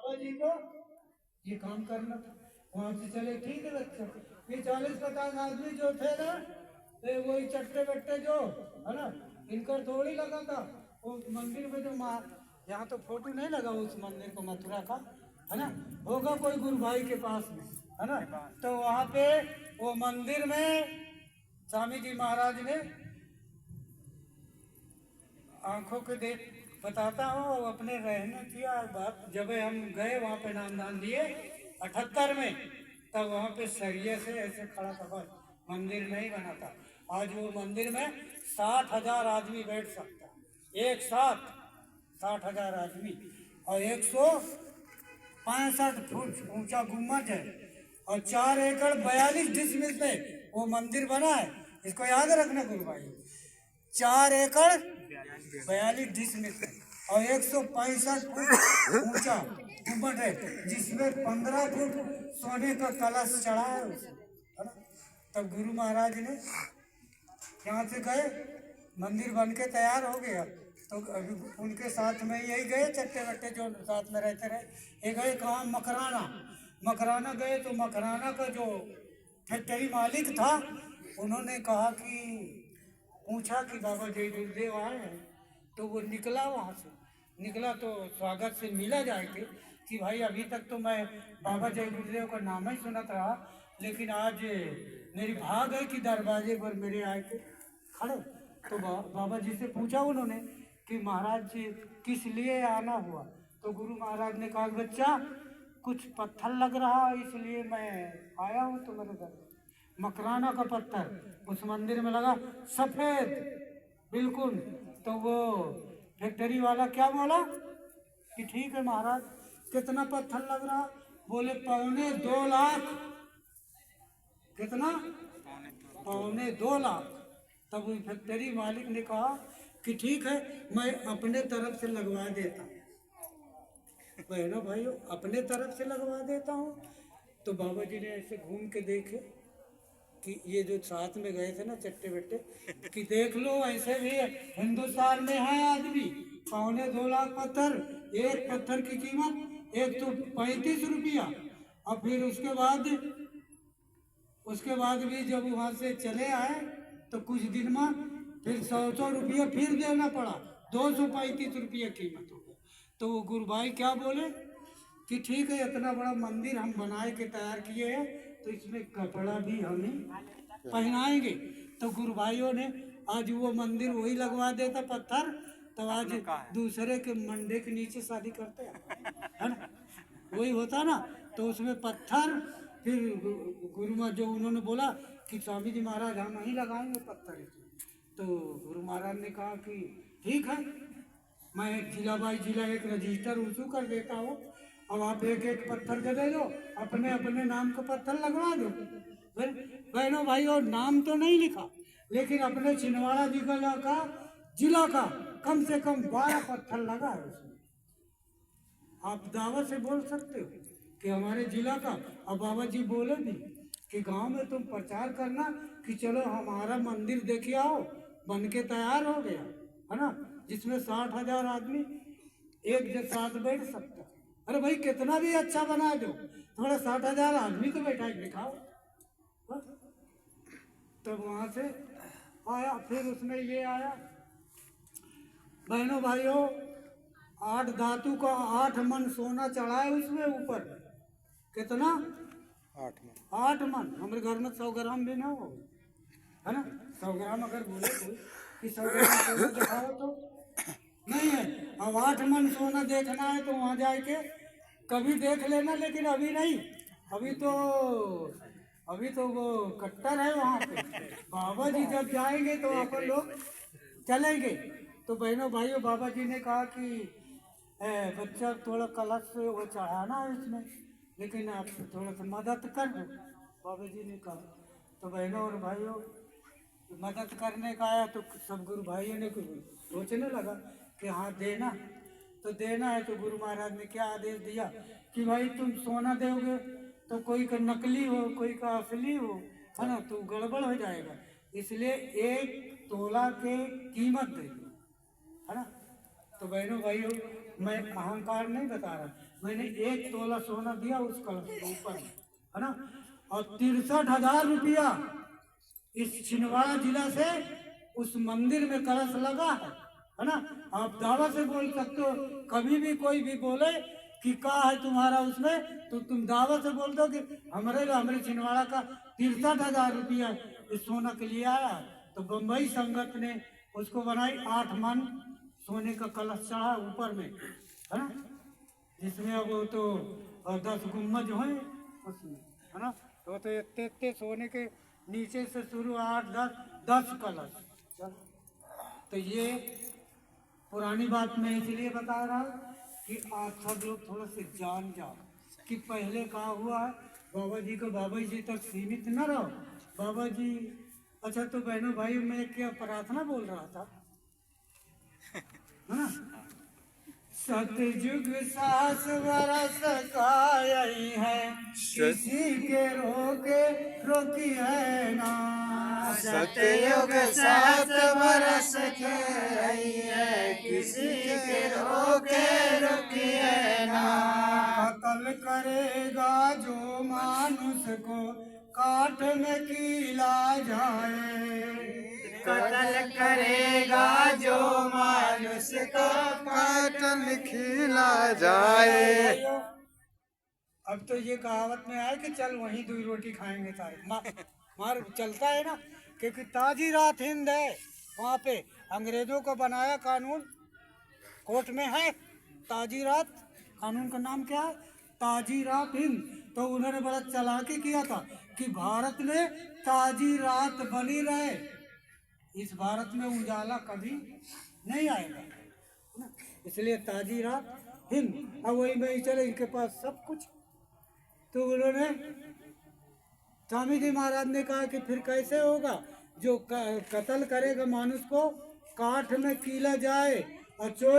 बाबा जी को ये काम करना था। वहां से चले, ठीक है बच्चा। ये 40-50 आदमी जो थे ना, तो वही चट्टे बट्टे जो है ना, इनका थोड़ी लगा था। वो मंदिर में जो यहाँ तो फोटो नहीं लगा उस मंदिर को, मथुरा का, है ना, होगा कोई गुरु भाई के पास में, है ना। तो वहाँ पे वो मंदिर में स्वामी जी महाराज ने आंखों के देख बताता हूँ अपने रहने किया बात। जब हम गए वहाँ पे नामदान दिए 78 में, तब वहाँ पे सरिये से ऐसे खड़ा था, बस मंदिर नहीं बना था। आज वो मंदिर में 60,000 आदमी बैठ सकता है एक साथ, 60,000 आदमी। और 165 फुट ऊंचा गुम्बद है, और 4 एकड़ 42 डिसमिल पे वो मंदिर बना है। इसको याद रखना गुरु भाई, 4 एकड़ 42 डिसमिल पे और 165 फुट ऊंचा गुम्बद है, जिसमें 15 फुट सोने का कलश चढ़ा है ना। तब गुरु महाराज ने यहाँ से गए, मंदिर बन के तैयार हो गया। तो अभी उनके साथ में यही गए चट्टे बट्टे जो साथ में रहते रहे, ये गए कहाँ, मकराना। मकराना गए तो मकराना का जो फैक्ट्री मालिक था, उन्होंने कहा कि पूछा कि बाबा जय गुरुदेव आए हैं। तो वो निकला, वहाँ से निकला तो स्वागत से मिला जाके कि भाई अभी तक तो मैं बाबा जय गुरुदेव का नाम ही सुनत रहा, लेकिन आज मेरी भाग है कि दरवाजे पर मेरे आए के खड़े। तो बाबा जी से पूछा उन्होंने कि महाराज जी किस लिए आना हुआ। तो गुरु महाराज ने कहा बच्चा कुछ पत्थर लग रहा इसलिए मैं आया हूँ तुम्हारे घर। मकराना का पत्थर उस मंदिर में लगा, सफेद बिल्कुल। तो वो फैक्ट्री वाला क्या बोला कि ठीक है महाराज, कितना पत्थर लग रहा। बोले 2.25 लाख। कितना? 2.25 लाख। तब उस फैक्ट्री मालिक ने कहा कि ठीक है मैं अपने तरफ से लगवा देता हूँ। बहनों भाइयों, अपने तरफ से लगवा देता हूँ। तो बाबा जी ने ऐसे घूम के देखे कि ये जो साथ में गए थे ना चट्टे बट्टे, कि देख लो ऐसे भी हिंदुस्तान में है आदमी 2.25 लाख पत्थर। एक पत्थर की कीमत एक तो 35 रुपया। और फिर उसके बाद भी जब वहाँ से चले आए तो कुछ दिन में फिर 100 रुपया फिर देना पड़ा, 235 रुपया कीमत हो गया। तो वो गुरु भाई क्या बोले कि ठीक है इतना बड़ा मंदिर हम बनाए के तैयार किए हैं, तो इसमें कपड़ा भी हम ही पहनाएंगे। तो गुरु भाइयों ने आज वो मंदिर वही लगवा देता पत्थर, तो आज दूसरे के मंडे के नीचे शादी करते हैं, है ना, वही होता ना। तो उसमें पत्थर फिर गुरु महाराज जो उन्होंने बोला कि स्वामी जी महाराज हम नहीं लगाएंगे पत्थर इसमें। तो गुरु महाराज ने कहा कि ठीक है मैं जिला बाई जिला एक रजिस्टर इशू कर देता हूँ, अब आप एक एक पत्थर के दे दो, अपने अपने नाम का पत्थर लगवा दो। बहनों भाइयों, नाम तो नहीं लिखा, लेकिन अपने छिंदवाड़ा जिला का कम से कम 12 पत्थर लगा है उसमें। आप दावा से बोल सकते हो कि हमारे जिला का। अब बाबा जी बोले भी कि गांव में तुम प्रचार करना कि चलो हमारा मंदिर देखिए आओ, बन के तैयार हो गया, है ना, जिसमें 60,000 आदमी एक साथ बैठ सकता। अरे भाई कितना भी अच्छा बना दो, थोड़ा 60,000 आदमी तो बैठा के दिखाओ। तब वहां से आया, फिर उसमें ये आया बहनों भाइयों, 8 धातु का 8 मन सोना चढ़ा है उसमें ऊपर। कितना? 8 मन। हमारे घर में 100 ग्राम भी ना हो, है ना। 100 ग्राम अगर बोले कोई कि 100 ग्राम सोना दिखाओ तो नहीं है। अब 8 मन सोना देखना है तो वहां जाके कभी देख लेना, लेकिन अभी नहीं। अभी तो वो कट्टर है वहाँ पे। बाबा जी जब जाएंगे तो अपन लोग चलेंगे। तो बहनों भाइयों, बाबा जी ने कहा कि बच्चा थोड़ा कलश से वो चढ़ाना है इसमें, लेकिन आप थोड़ा सा मदद कर दो, बाबा जी ने कहा। तो बहनों और भाइयों, मदद करने का आया तो सब गुरु भाइयों ने सोचने लगा कि हाँ देना तो देना है। तो गुरु महाराज ने क्या आदेश दिया कि भाई तुम सोना दोगे तो कोई का नकली हो कोई का असली हो, है ना, तो गड़बड़ हो जाएगा, इसलिए 1 तोला के कीमत दे, है ना। तो बहनों भाइयों, मैं अहंकार नहीं बता रहा, मैंने 1 तोला सोना दिया उस कलश के ऊपर, है ना। और 63,000 रुपया इस छिंदवाड़ा जिला से उस मंदिर में कलश लगा है ना। आप दावा से बोल सकते हो, कभी भी कोई भी बोले कि क्या है तुम्हारा उसमें, तो तुम दावा से बोल दो कि हमारे छिंदवाड़ा का 63,000 रुपया इस सोना के लिए आया। तो बम्बई संगत ने उसको बनाई 8 मन सोने का कलश चढ़ा ऊपर में, है ना, जिसमें अब वो तो 10 गुम्बद जो है उसमें, है ना। तो इतने सोने के नीचे से शुरू 8 10 कलश। तो ये पुरानी बात मैं इसलिए बता रहा हूँ कि आप सब लोग थोड़ा से जान जाओ कि पहले कहा हुआ है। बाबा जी तक सीमित न रहो। बाबा जी, अच्छा तो बहनों भाई मैं क्या प्रार्थना बोल रहा था, है ना। सतयुग सास बरस का यही है, किसी के रोकी है ना। सतयुग 7 बरस के रही है, किसी के रोकी है ना। कत्ल करेगा जो मानुष को काट में कीला जाए, कत्ल करेगा जो मानुष को काट में खिला जाए। अब तो ये कहावत में है कि चल वहीं 2 रोटी खाएंगे सारे मार चलता है ना, क्योंकि ताजी रात हिंद है वहाँ पे अंग्रेजों का बनाया कानून कोर्ट में है। ताजी रात कानून का नाम क्या है, ताजी रात हिंद। तो उन्होंने बड़ा चालाकी किया था कि भारत में ताजी रात बनी रहे, इस भारत में उजाला कभी नहीं आएगा, इसलिए ताजी रात हिंद। अब वही में चले इनके पास सब कुछ। तो उन्होंने स्वामी जी महाराज ने कहा कि फिर कैसे होगा, जो कत्ल करेगा मानुष को काठ में कीला जाए और चोर